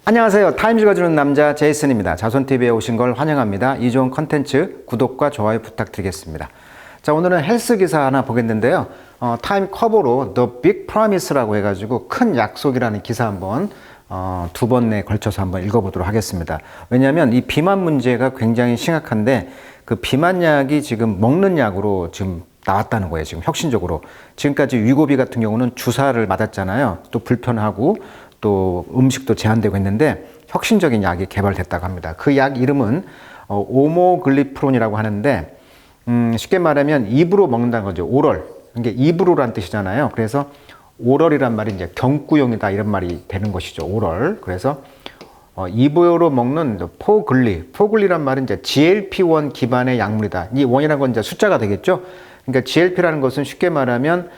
안녕하세요. 타임 읽어주는 남자 제이슨입니다. 자손TV에 오신 걸 환영합니다. 이 좋은 컨텐츠 구독과 좋아요 부탁드리겠습니다. 자, 오늘은 헬스 기사 하나 보겠는데요. 타임 커버로 The Big Promise라고 해가지고 큰 약속이라는 기사 한번 두 번에 걸쳐서 한번 읽어보도록 하겠습니다. 왜냐하면 이 비만 문제가 굉장히 심각한데 그 비만약이 지금 먹는 약으로 지금 나왔다는 거예요. 지금 혁신적으로. 지금까지 위고비 같은 경우는 주사를 맞았잖아요. 또 불편하고 또 음식도 제한되고 했는데 혁신적인 약이 개발됐다고 합니다. 그 약 이름은 오모글리프론이라고 하는데 쉽게 말하면 입으로 먹는다는 거죠. 오럴. 이게 입으로란 뜻이잖아요. 그래서 오럴이란 말이 이제 경구용이다 이런 말이 되는 것이죠. 오럴. 그래서 입으로 먹는 포글리란 말은 이제 GLP-1 기반의 약물이다. 이 원이라는 건 이제 숫자가 되겠죠. 그러니까 GLP라는 것은 쉽게 말하면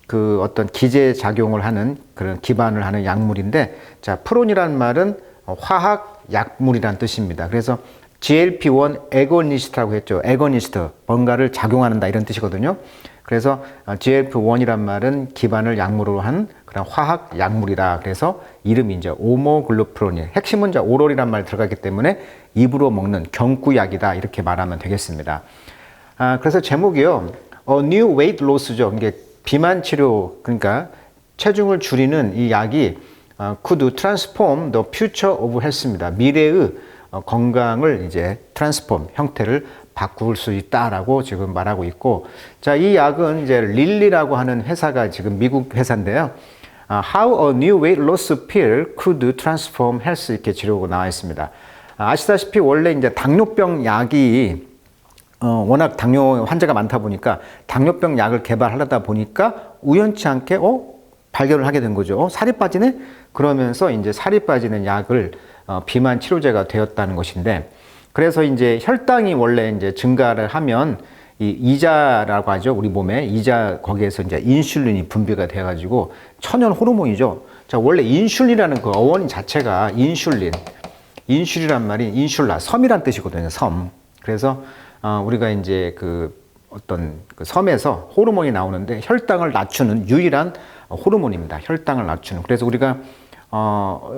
그 어떤 기제 작용을 하는 그런 기반을 하는 약물인데, 자, 프론이라는 말은 화학 약물이란 뜻입니다. 그래서 GLP-1 애거니스트라고 했죠. 애거니스트, 뭔가를 작용하는다 이런 뜻이거든요. 그래서 GLP-1이란 말은 기반을 약물로 한 그런 화학 약물이다. 그래서 이름이 이제 오모글루프론이에요. 핵심은 이제 오럴이란 말이 들어가기 때문에 입으로 먹는 경구약이다 이렇게 말하면 되겠습니다. 그래서 제목이요. New Weight Loss죠. 이게 비만 치료, 그러니까 체중을 줄이는 이 약이 could transform the future of health입니다. 미래의 건강을 이제 트랜스폼, 형태를 바꿀 수 있다라고 지금 말하고 있고, 자, 이 약은 이제 릴리라고 하는 회사가 지금 미국 회사인데요. How a new weight loss pill could transform health 이렇게 지르고 나와 있습니다. 아시다시피 원래 이제 당뇨병 약이 워낙 당뇨 환자가 많다 보니까 당뇨병 약을 개발하려다 보니까 우연치 않게 발견을 하게 된 거죠. 살이 빠지네? 그러면서 이제 살이 빠지는 약을 비만 치료제가 되었다는 것인데, 그래서 이제 혈당이 원래 이제 증가를 하면 이 이자라고 하죠. 우리 몸에 이자 거기에서 이제 인슐린이 분비가 돼 가지고 천연 호르몬이죠. 자, 원래 인슐린이라는 그 어원 자체가 인슐이란 말이 인슐라, 섬이란 뜻이거든요. 섬. 그래서 우리가 이제 그 어떤 그 섬에서 호르몬이 나오는데 혈당을 낮추는 유일한 호르몬입니다. 혈당을 낮추는. 그래서 우리가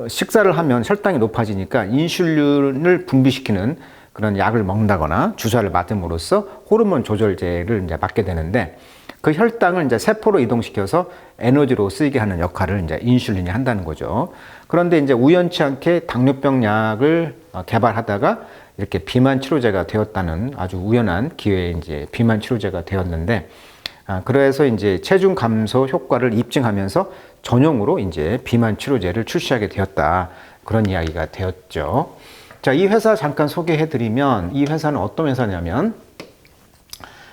식사를 하면 혈당이 높아지니까 인슐린을 분비시키는 그런 약을 먹는다거나 주사를 맞음으로써 호르몬 조절제를 이제 맞게 되는데, 그 혈당을 이제 세포로 이동시켜서 에너지로 쓰이게 하는 역할을 이제 인슐린이 한다는 거죠. 그런데 이제 우연치 않게 당뇨병 약을 개발하다가 이렇게 비만 치료제가 되었다는 아주 우연한 기회에 이제 비만 치료제가 되었는데, 그래서 이제 체중 감소 효과를 입증하면서 전용으로 이제 비만 치료제를 출시하게 되었다. 그런 이야기가 되었죠. 자, 이 회사 잠깐 소개해 드리면, 이 회사는 어떤 회사냐면,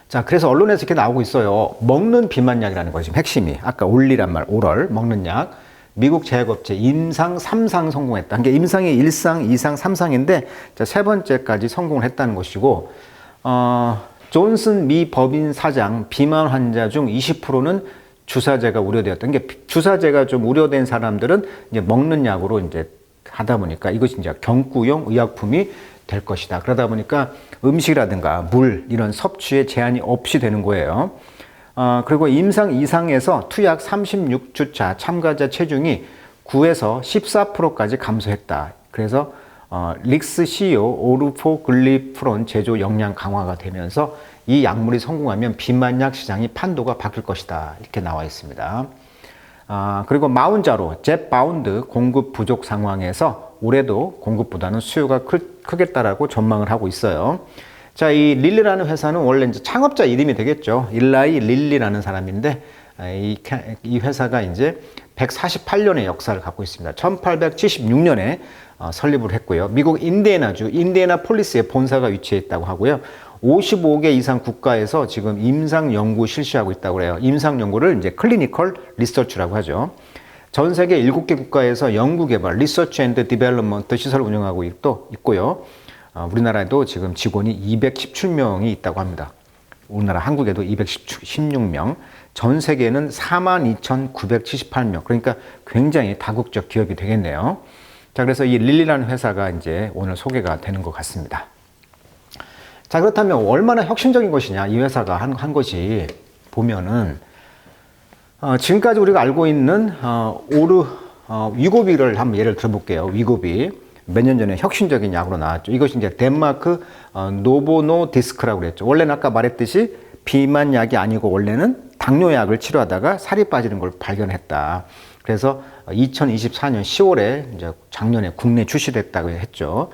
자, 그래서 언론에서 이렇게 나오고 있어요. 먹는 비만약이라는 것이 지금 핵심이. 아까 올리란 말, 오럴, 먹는 약. 미국 제약업체 임상 3상 성공했다. 그러니까 임상이 1상, 2상, 3상인데 세 번째까지 성공을 했다는 것이고, 존슨 미 법인 사장, 비만 환자 중 20%는 주사제가 우려되었다. 그러니까 주사제가 좀 우려된 사람들은 이제 먹는 약으로 이제 하다 보니까 이것이 이제 경구용 의약품이 될 것이다. 그러다 보니까 음식이라든가 물 이런 섭취에 제한이 없이 되는 거예요. 그리고 임상 2상에서 투약 36주차 참가자 체중이 9에서 14%까지 감소했다. 그래서 릭스시오 오르포글리프론 제조 역량 강화가 되면서 이 약물이 성공하면 비만약 시장이 판도가 바뀔 것이다. 이렇게 나와 있습니다. 그리고 마운자로 젯바운드 공급 부족 상황에서 올해도 공급보다는 수요가 크겠다라고 전망을 하고 있어요. 자, 이 릴리라는 회사는 원래 이제 창업자 이름이 되겠죠. 일라이 릴리라는 사람인데, 이 회사가 이제 148년의 역사를 갖고 있습니다. 1876년에 설립을 했고요. 미국 인디애나주 인디애나폴리스에 본사가 위치해 있다고 하고요. 55개 이상 국가에서 지금 임상 연구 실시하고 있다고 그래요. 임상 연구를 이제 클리니컬 리서치라고 하죠. 전 세계 7개 국가에서 연구 개발, 리서치 앤드 디벨롭먼트 시설을 운영하고 있고요. 우리나라에도 지금 직원이 217명이 있다고 합니다. 우리나라 한국에도 216명, 전 세계는 42,978명. 그러니까 굉장히 다국적 기업이 되겠네요. 자, 그래서 이 릴리라는 회사가 이제 오늘 소개가 되는 것 같습니다. 자, 그렇다면 얼마나 혁신적인 것이냐, 이 회사가 한 것이 보면은 지금까지 우리가 알고 있는 위고비를 한번 예를 들어볼게요. 위고비. 몇 년 전에 혁신적인 약으로 나왔죠. 이것이 이제 덴마크 노보노 디스크라고 그랬죠. 원래는 아까 말했듯이 비만 약이 아니고 원래는 당뇨약을 치료하다가 살이 빠지는 걸 발견했다. 그래서 2024년 10월에 이제 작년에 국내 출시됐다고 했죠.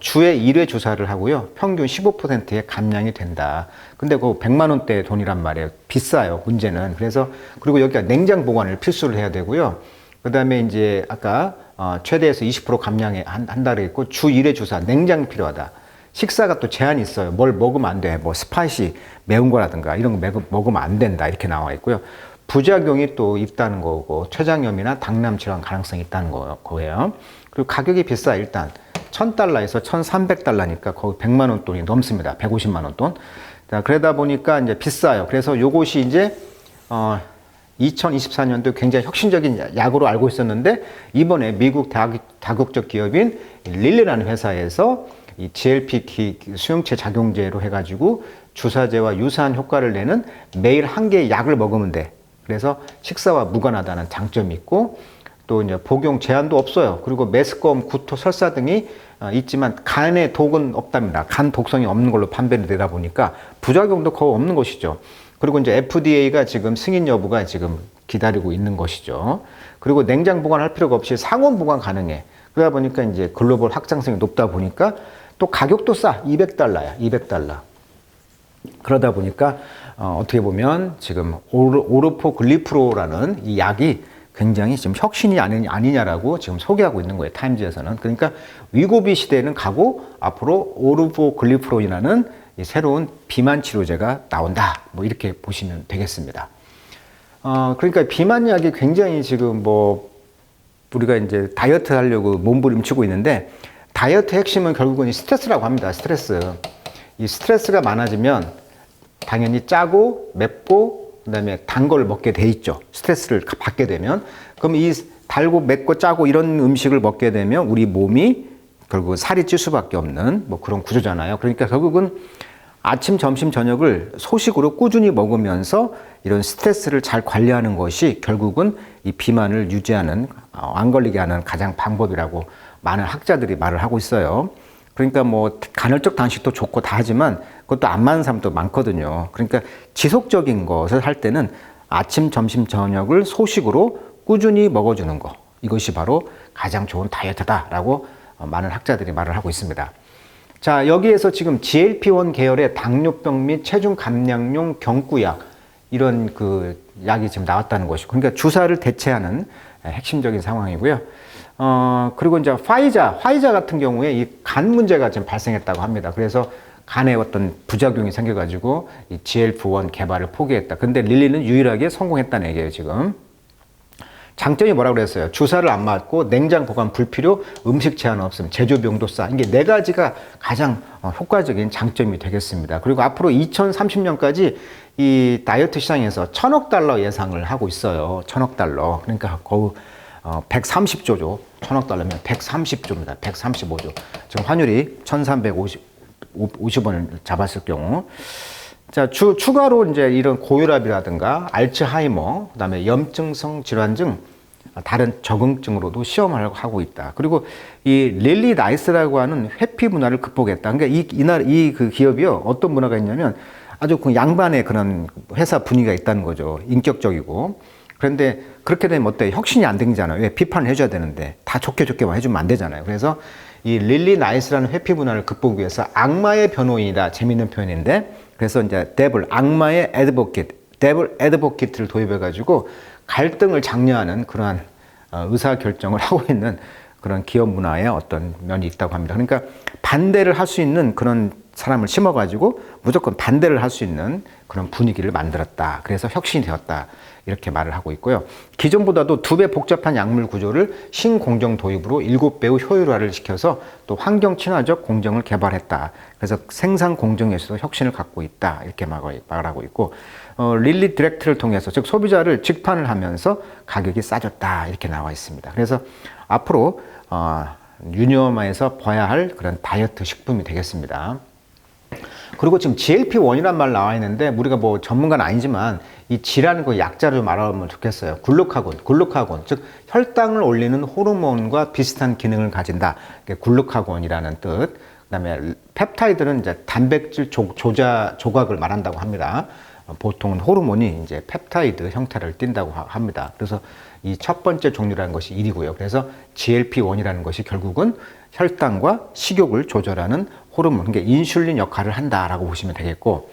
주에 1회 주사를 하고요. 평균 15%의 감량이 된다. 근데 그 100만 원대 돈이란 말이에요. 비싸요. 문제는. 그래서 그리고 여기가 냉장 보관을 필수를 해야 되고요. 그다음에 이제 아까 최대에서 20% 감량에 한다 그랬고 주 1회 주사 냉장 필요하다. 식사가 또 제한이 있어요. 뭘 먹으면 안 돼. 뭐 스파이시 매운 거라든가 이런 거 먹으면 안 된다. 이렇게 나와 있고요. 부작용이 또 있다는 거고 췌장염이나 당뇨 질환 가능성이 있다는 거예요. 그리고 가격이 비싸. 일단 $1,000에서 $1,300니까 거의 100만 원 돈이 넘습니다. 150만 원 돈. 자, 그러다 보니까 이제 비싸요. 그래서 요것이 이제 2024년도 굉장히 혁신적인 약으로 알고 있었는데 이번에 미국 다국적 기업인 릴리라는 회사에서 이 GLP 수용체 작용제로 해가지고 주사제와 유사한 효과를 내는 매일 한 개의 약을 먹으면 돼. 그래서 식사와 무관하다는 장점이 있고 또 이제 복용 제한도 없어요. 그리고 메스꺼움, 구토, 설사 등이 있지만 간에 독은 없답니다. 간 독성이 없는 걸로 판별이 되다 보니까 부작용도 거의 없는 것이죠. 그리고 이제 FDA가 지금 승인 여부가 지금 기다리고 있는 것이죠. 그리고 냉장 보관할 필요가 없이 상온 보관 가능해. 그러다 보니까 이제 글로벌 확장성이 높다 보니까 또 가격도 싸. $200야. $200. 그러다 보니까 어떻게 보면 지금 오르포글리프로라는 이 약이 굉장히 지금 혁신이 아니냐라고 지금 소개하고 있는 거예요. 타임즈에서는. 그러니까 위고비 시대는 가고 앞으로 오르포글리프론이라는 이 새로운 비만 치료제가 나온다. 뭐 이렇게 보시면 되겠습니다. 그러니까 비만 약이 굉장히 지금 뭐 우리가 이제 다이어트 하려고 몸부림치고 있는데 다이어트 핵심은 결국은 이 스트레스라고 합니다. 스트레스. 이 스트레스가 많아지면 당연히 짜고 맵고 그다음에 단 걸 먹게 돼 있죠. 스트레스를 받게 되면. 그럼 이 달고 맵고 짜고 이런 음식을 먹게 되면 우리 몸이 결국 살이 찔 수밖에 없는 뭐 그런 구조잖아요. 그러니까 결국은 아침, 점심, 저녁을 소식으로 꾸준히 먹으면서 이런 스트레스를 잘 관리하는 것이 결국은 이 비만을 유지하는, 안 걸리게 하는 가장 방법이라고 많은 학자들이 말을 하고 있어요. 그러니까 뭐 간헐적 단식도 좋고 다 하지만 그것도 안 맞는 사람도 많거든요. 그러니까 지속적인 것을 할 때는 아침, 점심, 저녁을 소식으로 꾸준히 먹어주는 거. 이것이 바로 가장 좋은 다이어트다라고 많은 학자들이 말을 하고 있습니다. 자, 여기에서 지금 GLP-1 계열의 당뇨병 및 체중 감량용 경구약 이런 그 약이 지금 나왔다는 것이고, 그러니까 주사를 대체하는 핵심적인 상황이고요. 그리고 이제 화이자 같은 경우에 이 간 문제가 지금 발생했다고 합니다. 그래서 간에 어떤 부작용이 생겨가지고 이 GLP-1 개발을 포기했다. 근데 릴리는 유일하게 성공했다는 얘기예요, 지금. 장점이 뭐라고 그랬어요? 주사를 안 맞고 냉장 보관 불필요, 음식 제한 없음, 제조비용도 싸. 이게 네 가지가 가장 효과적인 장점이 되겠습니다. 그리고 앞으로 2030년까지 이 다이어트 시장에서 $1,000억 예상을 하고 있어요. $1,000억. 그러니까 거의 130조죠. $1,000억면 130조입니다. 135조. 지금 환율이 1,350원을 잡았을 경우. 자, 추가로 이제 이런 고혈압이라든가 알츠하이머, 그다음에 염증성 질환 등 다른 적응증으로도 시험을 하고 있다. 그리고 이 릴리 나이스라고 하는 회피 문화를 극복했다. 그러니까 그 기업이요. 어떤 문화가 있냐면 아주 그 양반의 그런 회사 분위기가 있다는 거죠. 인격적이고. 그런데 그렇게 되면 어때? 혁신이 안 되잖아요. 왜? 비판을 해줘야 되는데 다 좋게만 해주면 안 되잖아요. 그래서 이 릴리 나이스라는 회피 문화를 극복하기 위해서 악마의 변호인이다. 재밌는 표현인데 그래서 이제 악마의 애드보킷을 도입해가지고 갈등을 장려하는 그러한 의사결정을 하고 있는 그런 기업 문화의 어떤 면이 있다고 합니다. 그러니까 반대를 할 수 있는 그런 사람을 심어가지고 무조건 반대를 할 수 있는 그런 분위기를 만들었다. 그래서 혁신이 되었다. 이렇게 말을 하고 있고요. 기존보다도 2배 복잡한 약물 구조를 신공정 도입으로 7배의 효율화를 시켜서 또 환경 친화적 공정을 개발했다. 그래서 생산 공정에서도 혁신을 갖고 있다. 이렇게 말하고 있고, 릴리 디렉트를 통해서 즉 소비자를 직판을 하면서 가격이 싸졌다. 이렇게 나와 있습니다. 그래서 앞으로 유념화해서 봐야 할 그런 다이어트 식품이 되겠습니다. 그리고 지금 GLP-1이란 말 나와 있는데 우리가 뭐 전문가는 아니지만 이 G라는 그 약자를 좀 알아보면 좋겠어요. 글루카곤, 즉 혈당을 올리는 호르몬과 비슷한 기능을 가진다. 글루카곤이라는 뜻. 그다음에 펩타이드는 이제 단백질 조각을 말한다고 합니다. 보통은 호르몬이 이제 펩타이드 형태를 띈다고 합니다. 그래서 이 첫 번째 종류라는 것이 1이고요. 그래서 GLP-1이라는 것이 결국은 혈당과 식욕을 조절하는 호르몬, 그러니까 인슐린 역할을 한다라고 보시면 되겠고,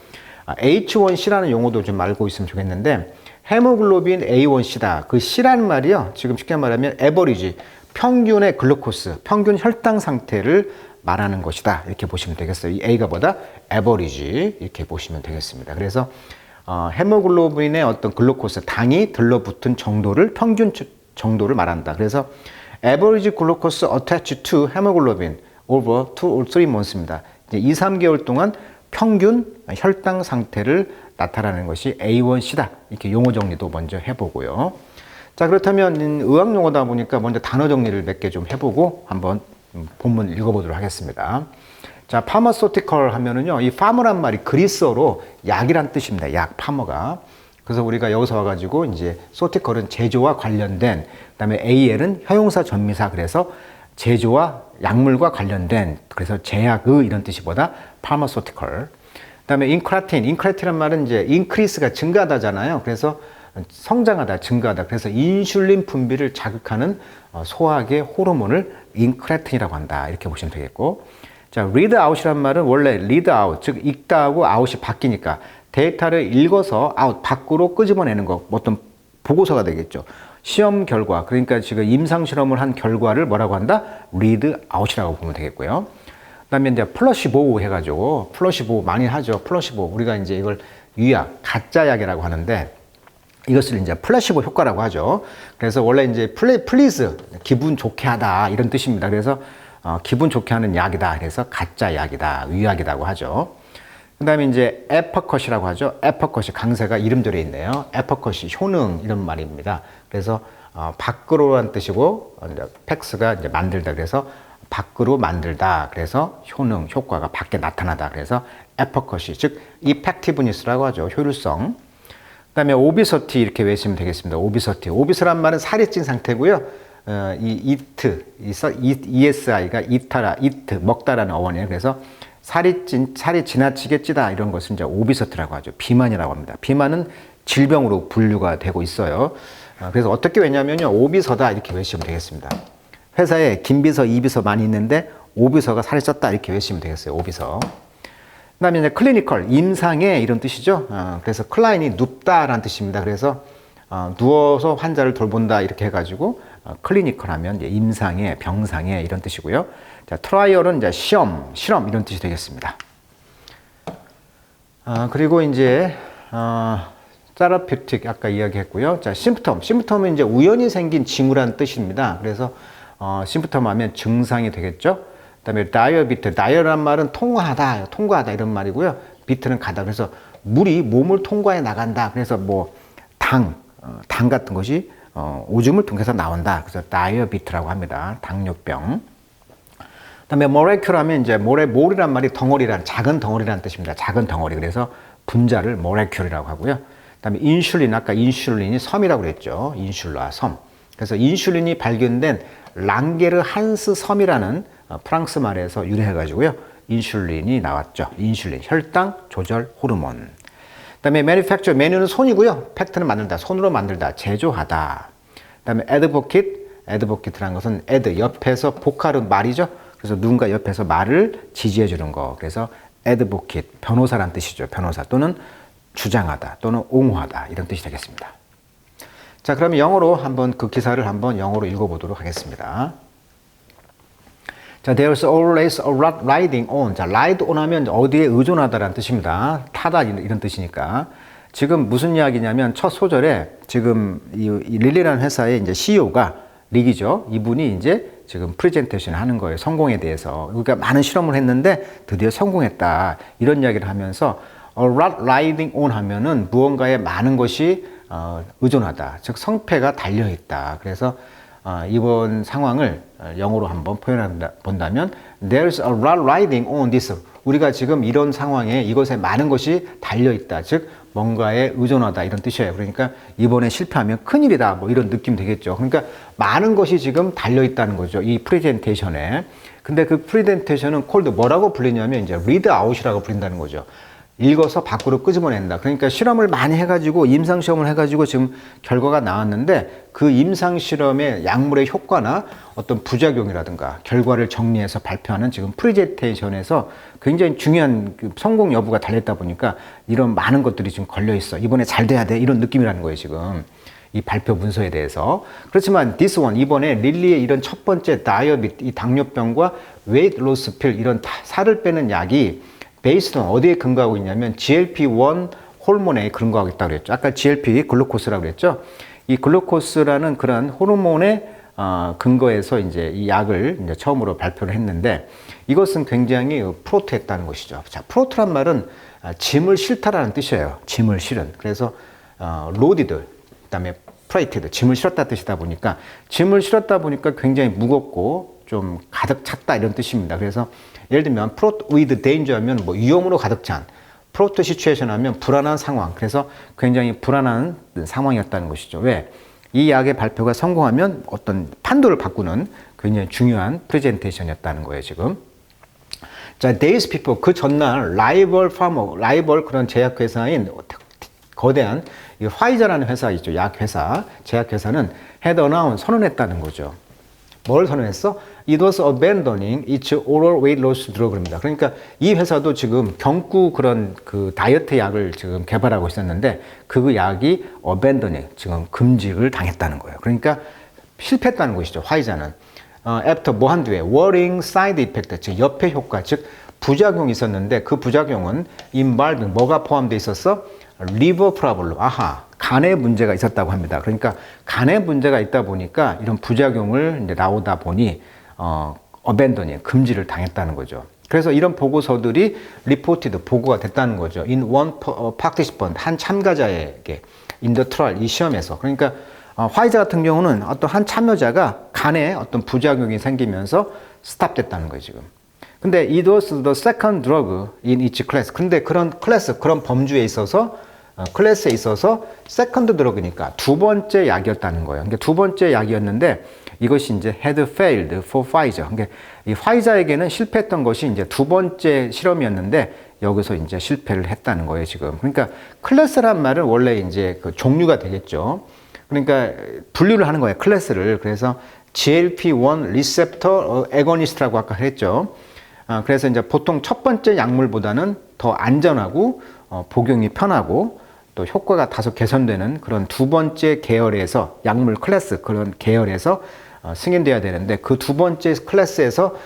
H1C라는 용어도 좀 알고 있으면 좋겠는데, 헤모글로빈 A1C다. 그 C라는 말이요, 지금 쉽게 말하면 에버리지, 평균의 글루코스, 평균 혈당 상태를 말하는 것이다. 이렇게 보시면 되겠어요. 이 A가 뭐다? 에버리지. 이렇게 보시면 되겠습니다. 그래서 헤모글로빈의 어떤 글루코스, 당이 들러붙은 정도를, 평균 정도를 말한다. 그래서 average glucose attached to hemoglobin over 2 or 3 months입니다. 이제 2, 3개월 동안 평균 혈당 상태를 나타내는 것이 A1C다. 이렇게 용어 정리도 먼저 해보고요. 자, 그렇다면 의학 용어다 보니까 먼저 단어 정리를 몇 개 좀 해보고 한번 본문 읽어보도록 하겠습니다. 자, pharmaceutical 하면은요, 이 farm란 말이 그리스어로 약이란 뜻입니다. 약, farmer가. 그래서 우리가 여기서 와가지고 이제 소티컬은 제조와 관련된, 그다음에 AL은 형용사 전미사, 그래서 제조와 약물과 관련된, 그래서 제약의 이런 뜻이보다 pharmaceutical. 그다음에 인크레틴이란 말은 이제 increase가 증가하다잖아요. 그래서 성장하다, 증가하다. 그래서 인슐린 분비를 자극하는 소화의 호르몬을 인크레틴이라고 한다. 이렇게 보시면 되겠고. 자, read out이란 말은 원래 read out, 즉 읽다하고 out이 바뀌니까 데이터를 읽어서 out, 밖으로 끄집어내는 거, 어떤 보고서가 되겠죠. 시험 결과, 그러니까 지금 임상 실험을 한 결과를 뭐라고 한다? read out이라고 보면 되겠고요. 그 다음에 이제 플러시보 해가지고, 플러시보 많이 하죠. 플러시보. 우리가 이제 이걸 유약, 가짜 약이라고 하는데, 이것을 이제 플래시보 효과라고 하죠. 그래서 원래 이제 플리즈, 기분 좋게 하다, 이런 뜻입니다. 그래서 기분 좋게 하는 약이다. 그래서 가짜 약이다, 위약이라고 하죠. 그 다음에 이제 에퍼컷이라고 하죠. 에퍼컷이 강세가 이름대로 있네요. 에퍼컷이 효능, 이런 말입니다. 그래서 밖으로란 뜻이고, 팩스가 이제 만들다. 그래서 밖으로 만들다. 그래서 효능, 효과가 밖에 나타나다. 그래서 에퍼컷이, 즉 이펙티브니스라고 하죠. 효율성. 그 다음에 오비서티 이렇게 외우시면 되겠습니다. 오비서티. 오비스란 말은 살이 찐 상태고요. ESI가 이타라, 먹다라는 어원이에요. 그래서 살이 지나치게 찌다, 이런 것은 이제 오비서티라고 하죠. 비만이라고 합니다. 비만은 질병으로 분류가 되고 있어요. 그래서 어떻게 외냐면요, 오비서다 이렇게 외우시면 되겠습니다. 회사에 김비서, 이비서 많이 있는데 오비서가 살이 쪘다 이렇게 외우시면 되겠어요. 오비서. 그 다음에 이제 클리니컬, 임상의 이런 뜻이죠. 그래서 클라인이 눕다라는 뜻입니다. 그래서 누워서 환자를 돌본다 이렇게 해가지고 클리니컬 하면 이제 임상의, 병상의 이런 뜻이고요. 자, 트라이얼은 이제 실험 이런 뜻이 되겠습니다. 그리고 이제 세라피틱 아까 이야기했고요. 자, 심프텀은 이제 우연히 생긴 징후라는 뜻입니다. 그래서 심프텀 하면 증상이 되겠죠. 그다음에 다이어란 말은 통과하다 이런 말이고요. 비트는 가다. 그래서 물이 몸을 통과해 나간다. 그래서 뭐 당 같은 것이 오줌을 통해서 나온다. 그래서 다이어비트라고 합니다. 당뇨병. 그다음에 모레큘하면 이제 몰이란 말이 덩어리란, 작은 덩어리라는 뜻입니다. 작은 덩어리. 그래서 분자를 모레큘이라고 하고요. 그다음에 인슐린, 아까 인슐린이 섬이라고 그랬죠. 인슐라, 섬. 그래서 인슐린이 발견된 랑게르 한스 섬이라는 프랑스 말에서 유래해가지고요. 인슐린이 나왔죠. 인슐린, 혈당 조절 호르몬. 그다음에 manufacture, 메뉴는 손이고요. 팩트는 만들다, 손으로 만들다, 제조하다. 그다음에 advocate라는 것은 옆에서 보컬은 말이죠. 그래서 누군가 옆에서 말을 지지해 주는 거. 그래서 advocate, 변호사란 뜻이죠. 변호사 또는 주장하다 또는 옹호하다, 이런 뜻이 되겠습니다. 자, 그러면 영어로 한번 그 기사를 한번 영어로 읽어보도록 하겠습니다. 자, there's always a lot riding on. 자, ride on 하면 어디에 의존하다라는 뜻입니다. 타다 이런 뜻이니까. 지금 무슨 이야기냐면 첫 소절에 지금 이 릴리라는 회사의 이제 CEO가 릭이죠. 이분이 이제 지금 프레젠테이션 하는 거예요. 성공에 대해서. 그러니까 많은 실험을 했는데 드디어 성공했다. 이런 이야기를 하면서 a lot riding on 하면은 무언가에 많은 것이 의존하다. 즉 성패가 달려있다. 그래서 이번 상황을 영어로 한번 표현해 본다면 There's a lot riding on this. 우리가 지금 이런 상황에 이것에 많은 것이 달려있다. 즉 뭔가에 의존하다 이런 뜻이에요. 그러니까 이번에 실패하면 큰일이다 뭐 이런 느낌 되겠죠. 그러니까 많은 것이 지금 달려 있다는 거죠. 이 프레젠테이션에. 근데 그 프레젠테이션은 콜드 뭐라고 불리냐면 이제 리드 아웃이라고 불린다는 거죠. 읽어서 밖으로 끄집어낸다. 그러니까 실험을 많이 해가지고 임상시험을 해가지고 지금 결과가 나왔는데 그 임상실험의 약물의 효과나 어떤 부작용이라든가 결과를 정리해서 발표하는 지금 프레젠테이션에서 굉장히 중요한 그 성공 여부가 달렸다 보니까 이런 많은 것들이 지금 걸려 있어. 이번에 잘 돼야 돼. 이런 느낌이라는 거예요, 지금. 이 발표 문서에 대해서. 그렇지만 this one, 이번에 릴리의 이런 첫 번째 다이어빗, 이 당뇨병과 웨이트 로스 필, 이런 살을 빼는 약이 베이스는 어디에 근거하고 있냐면 GLP-1 호르몬에 근거하고 있다고 그랬죠. 아까 GLP 글루코스라고 그랬죠. 이 글루코스라는 그런 호르몬의 근거해서 이제 이 약을 이제 처음으로 발표를 했는데 이것은 굉장히 프로트했다는 것이죠. 자, 프로트란 말은 짐을 실다라는 뜻이에요. 짐을 실은. 그래서 로디드, 그다음에 프레이티드, 짐을 실었다 뜻이다 보니까 짐을 실었다 보니까 굉장히 무겁고 좀 가득 찼다 이런 뜻입니다. 그래서 예를 들면 프로트 with danger 하면 뭐 위험으로 가득 찬, 프로트 시츄에이션 하면 불안한 상황. 그래서 굉장히 불안한 상황이었다는 것이죠. 왜? 이 약의 발표가 성공하면 어떤 판도를 바꾸는 굉장히 중요한 프레젠테이션이었다는 거예요, 지금. 자, days before, 그 전날 라이벌 그런 제약회사인 거대한 이 화이자라는 회사 있죠. 약회사, 제약회사는 had announced, 선언했다는 거죠. 뭘 선언했어? It was abandoning its oral weight loss drug입니다. 그러니까 이 회사도 지금 경구 그런 그 다이어트 약을 지금 개발하고 있었는데 그 약이 abandoning, 지금 금지를 당했다는 거예요. 그러니까 실패했다는 것이죠. 화이자는. After 뭐 한 뒤에 worrying side effect, 즉 옆에 효과, 즉 부작용이 있었는데 그 부작용은 involved, 뭐가 포함되어 있었어? liver problem, 간에 문제가 있었다고 합니다. 그러니까 간에 문제가 있다 보니까 이런 부작용을 이제 나오다 보니 abandoning, 금지를 당했다는 거죠. 그래서 이런 보고서들이 reported, 보고가 됐다는 거죠. in one participant, 한 참가자에게 in the trial, 이 시험에서. 그러니까 화이자 같은 경우는 어떤 한 참여자가 간에 어떤 부작용이 생기면서 스탑됐다는 거예요, 지금. 근데 it was the second drug in each class. 근데 그런 클래스, 그런 범주에 있어서 클래스에 있어서 세컨드 드러그니까 두 번째 약이었다는 거예요. 그러니까 두 번째 약이었는데 이것이 이제 had failed for Pfizer. 그러니까 이 화이자에게는 실패했던 것이 이제 두 번째 실험이었는데 여기서 이제 실패를 했다는 거예요, 지금. 그러니까 클래스란 말은 원래 이제 그 종류가 되겠죠. 그러니까 분류를 하는 거예요, 클래스를. 그래서 GLP-1 리셉터 애거니스트라고 아까 했죠. 그래서 이제 보통 첫 번째 약물보다는 더 안전하고 복용이 편하고 또 효과가 다소 개선되는 그런 두 번째 계열에서 약물 클래스 그런 계열에서 승인돼야 되는데 그 두 번째 클래스에서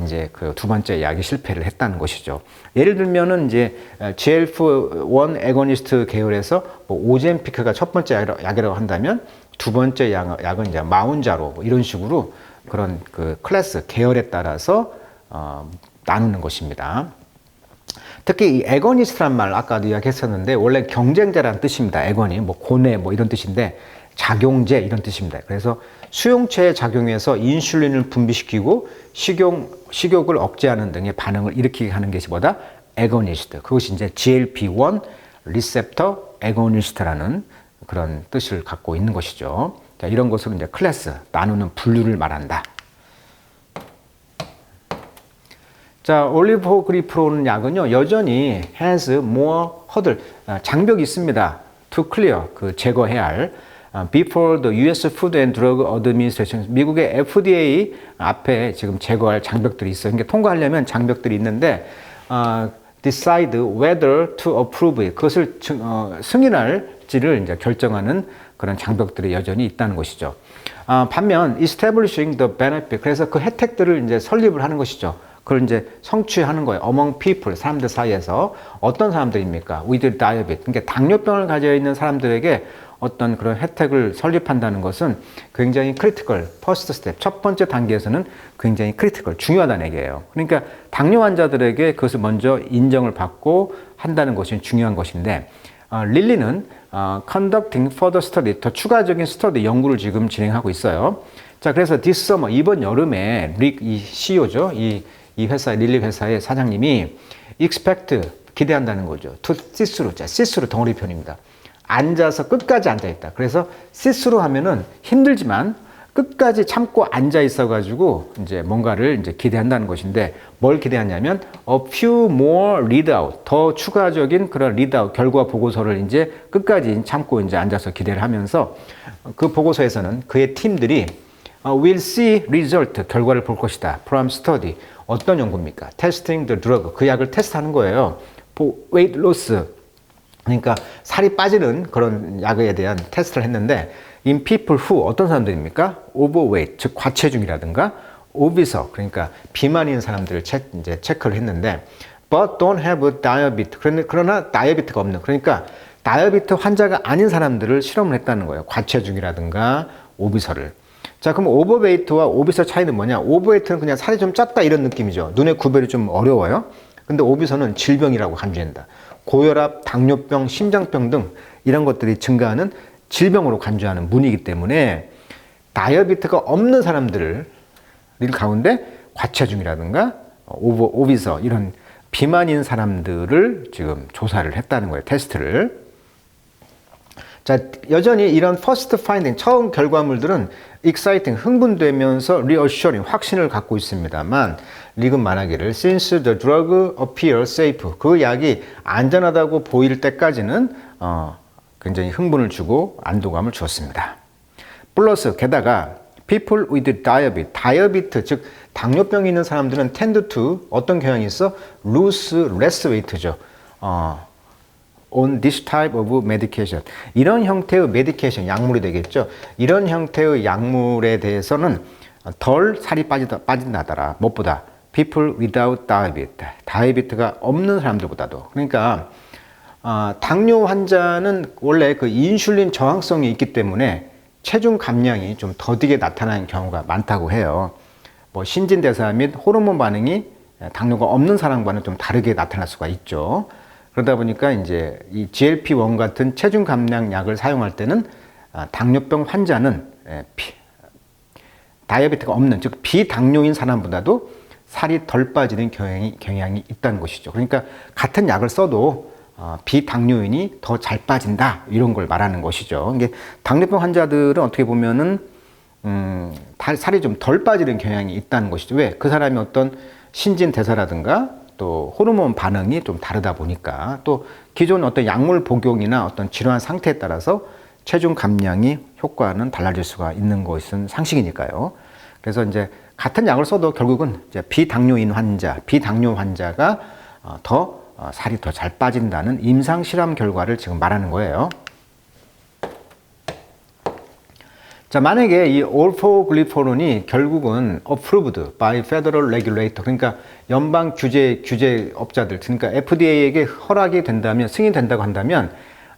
이제 그 두 번째 약이 실패를 했다는 것이죠. 예를 들면은 이제 GLP-1 애거니스트 계열에서 뭐 오젬피크가 첫 번째 약이라고 한다면 두 번째 약은 이제 마운자로 뭐 이런 식으로 그런 그 클래스 계열에 따라서 나누는 것입니다. 특히 이 애거니스트란 말 아까도 이야기했었는데 원래 경쟁자라는 뜻입니다. 애거니, 뭐 고뇌 뭐 이런 뜻인데 작용제 이런 뜻입니다. 그래서 수용체에 작용해서 인슐린을 분비시키고 식욕을 억제하는 등의 반응을 일으키게 하는 것이 뭐다? 애거니스트. 그것이 이제 GLP-1 리셉터 애거니스트라는 그런 뜻을 갖고 있는 것이죠. 자, 이런 것을 이제 클래스, 나누는 분류를 말한다. 자, 올리보그리프론 약은요, 여전히 has more hurdle, 장벽이 있습니다. to clear, 그 제거해야 할. before the US Food and Drug Administration, 미국의 FDA 앞에 지금 제거할 장벽들이 있어요. 그러니까 통과하려면 장벽들이 있는데, decide whether to approve it, 그것을 승인할지를 이제 결정하는 그런 장벽들이 여전히 있다는 것이죠. 반면, establishing the benefit, 그래서 그 혜택들을 이제 설립을 하는 것이죠. 그걸 이제 성취하는 거예요. among people, 사람들 사이에서. 어떤 사람들입니까? with diabetes. 그러니까 당뇨병을 가지고 있는 사람들에게 어떤 그런 혜택을 설립한다는 것은 굉장히 critical, first step, 첫 번째 단계에서는 굉장히 critical, 중요하다는 얘기예요. 그러니까 당뇨 환자들에게 그것을 먼저 인정을 받고 한다는 것이 중요한 것인데, 릴리는 conducting further study, 더 추가적인 스터디, 연구를 지금 진행하고 있어요. 자, 그래서 this summer, 이번 여름에 릭, 이 CEO죠. 이 회사, 릴리 회사의 사장님이 expect, 기대한다는 거죠. to sit through. 자, sit through 덩어리 편입니다. 앉아서 끝까지 앉아 있다. 그래서 sit through 하면은 힘들지만 끝까지 참고 앉아 있어가지고 이제 뭔가를 이제 기대한다는 것인데 뭘 기대하냐면 a few more readout 더 추가적인 그런 readout 결과 보고서를 이제 끝까지 참고 이제 앉아서 기대를 하면서 그 보고서에서는 그의 팀들이 will see result 결과를 볼 것이다. from study 어떤 연구입니까? testing the drug 그 약을 테스트하는 거예요. for weight loss 그러니까 살이 빠지는 그런 약에 대한 테스트를 했는데 in people who 어떤 사람들입니까? overweight 즉 과체중이라든가 obese 그러니까 비만인 사람들을 이제 체크를 했는데 but don't have diabetes 그러나 다이어비트가 없는 그러니까 다이어비트 환자가 아닌 사람들을 실험을 했다는 거예요. 과체중이라든가 오비서를. 자, 그럼 오버웨이트와 오비서 차이는 뭐냐? 오버웨이트는 그냥 살이 좀 쪘다 이런 느낌이죠. 눈에 구별이 좀 어려워요. 근데 오비서는 질병이라고 간주한다. 고혈압, 당뇨병, 심장병 등 이런 것들이 증가하는 질병으로 간주하는 문이기 때문에 다이어비트가 없는 사람들 가운데 과체중이라든가 오비서 이런 비만인 사람들을 지금 조사를 했다는 거예요. 테스트를. 자, 여전히 이런 first finding, 처음 결과물들은 exciting, 흥분되면서 reassuring, 확신을 갖고 있습니다만 리금 말하기를 since the drug appears safe, 그 약이 안전하다고 보일 때까지는 굉장히 흥분을 주고 안도감을 주었습니다. 플러스 게다가 people with diabetes, 다이어비트 즉 당뇨병이 있는 사람들은 tend to 어떤 경향이 있어? lose less weight죠. on this type of medication. 이런 형태의 medication, 약물이 되겠죠. 이런 형태의 약물에 대해서는 덜 살이 빠진다더라. 무엇보다 people without diabetes, 다이어비트가 없는 사람들보다도. 그러니까 당뇨 환자는 원래 그 인슐린 저항성이 있기 때문에 체중 감량이 좀 더디게 나타나는 경우가 많다고 해요. 뭐 신진대사 및 호르몬 반응이 당뇨가 없는 사람과는 좀 다르게 나타날 수가 있죠. 그러다 보니까 이제 이 GLP-1 같은 체중 감량 약을 사용할 때는 당뇨병 환자는 다이어비트가 없는 즉 비당뇨인 사람보다도 살이 덜 빠지는 경향이 있다는 것이죠. 그러니까 같은 약을 써도 비당뇨인이 더 잘 빠진다 이런 걸 말하는 것이죠. 이게 당뇨병 환자들은 어떻게 보면은 살이 좀 덜 빠지는 경향이 있다는 것이죠. 왜? 그 사람이 어떤 신진대사라든가 또 호르몬 반응이 좀 다르다 보니까 또 기존 어떤 약물 복용이나 어떤 질환 상태에 따라서 체중 감량이 효과는 달라질 수가 있는 것은 상식이니까요. 그래서 이제 같은 약을 써도 결국은 이제 비당뇨인 환자, 비당뇨 환자가 더 살이 더 잘 빠진다는 임상 실험 결과를 지금 말하는 거예요. 자, 만약에 이 올포글리페론이 결국은 approved by federal regulator, 그러니까 연방 규제업자들, 그러니까 FDA에게 허락이 된다면, 승인된다고 한다면,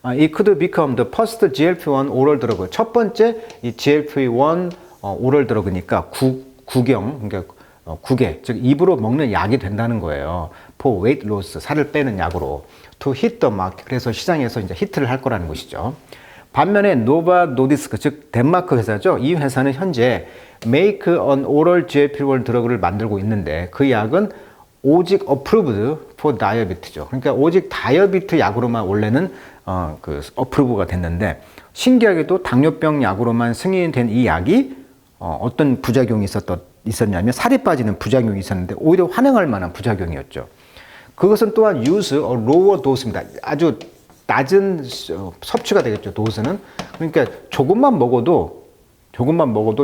it could become the first GLP-1 oral drug. 첫 번째 이 GLP-1 oral drug니까 구경, 그러니까 구개, 즉 입으로 먹는 약이 된다는 거예요. for weight loss, 살을 빼는 약으로. to hit the market. 그래서 시장에서 이제 히트를 할 거라는 것이죠. 반면에 노바 노디스크, 즉 덴마크 회사죠. 이 회사는 현재 make an oral GLP-1 드러그를 만들고 있는데 그 약은 오직 approved for diabetes죠. 그러니까 오직 다이어비트 약으로만 원래는 그 approve가 됐는데 신기하게도 당뇨병 약으로만 승인된 이 약이 어떤 부작용이 있었냐면 살이 빠지는 부작용이 있었는데 오히려 환영할 만한 부작용이었죠. 그것은 또한 use a lower dose입니다. 아주 낮은 섭취가 되겠죠. 도수는. 그러니까 조금만 먹어도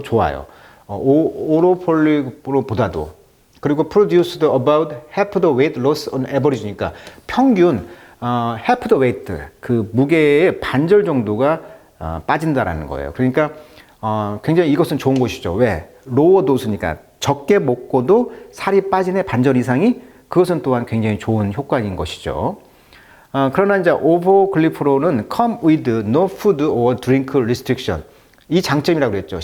좋아요. 오로폴리보다도. 그리고 produced about half the weight loss on average니까 평균 half the weight 그 무게의 반절 정도가 빠진다라는 거예요. 그러니까 굉장히 이것은 좋은 것이죠. 왜? 로어 도수니까 적게 먹고도 살이 빠지는 반절 이상이 그것은 또한 굉장히 좋은 효과인 것이죠. 그러나 이제 오버글리프론은 come with no food or drink restriction. 이 장점이라고 그랬죠.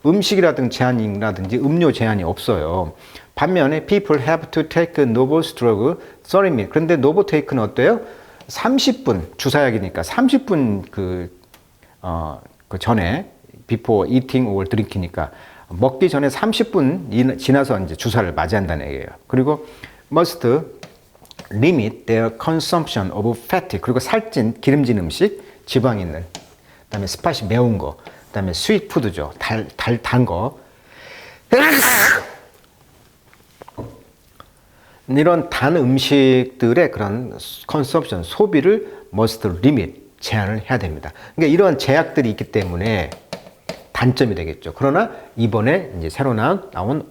음식이라든지 제한이라든지 음료 제한이 없어요. 반면에 people have to take Novo's drug 30minutes. 그런데 노보테이크는 어때요? 30분 주사약이니까 30분 그 전에 before eating or drink이니까 먹기 전에 30분 지나서 이제 주사를 맞이한다는 얘기예요. 그리고 must limit their consumption of fatty. 그리고 살찐 기름진 음식, 지방 있는. 그다음에 스파이시 매운 거. 그다음에 스윗 푸드죠. 단 거. 이런 단 음식들의 그런 컨섬션, 소비를 must limit, 제한을 해야 됩니다. 그러니까 이러한 제약들이 있기 때문에 단점이 되겠죠. 그러나 이번에 이제 새로 나온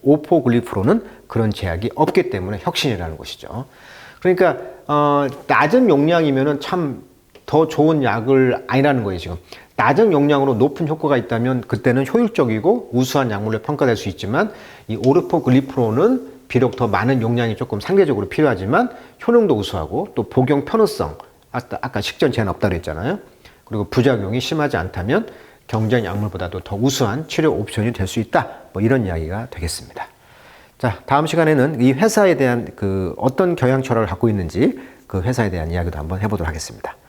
오포글리프로는 그런 제약이 없기 때문에 혁신이라는 것이죠. 그러니까 낮은 용량이면은 참 더 좋은 약을 아니라는 거예요, 지금. 낮은 용량으로 높은 효과가 있다면 그때는 효율적이고 우수한 약물로 평가될 수 있지만 이 오르포글리프로는 비록 더 많은 용량이 조금 상대적으로 필요하지만 효능도 우수하고 또 복용 편의성, 아까 식전 제한 없다고 그랬잖아요. 그리고 부작용이 심하지 않다면 경쟁 약물보다도 더 우수한 치료 옵션이 될 수 있다. 뭐 이런 이야기가 되겠습니다. 자, 다음 시간에는 이 회사에 대한 어떤 경영 철학을 갖고 있는지 그 회사에 대한 이야기도 한번 해보도록 하겠습니다.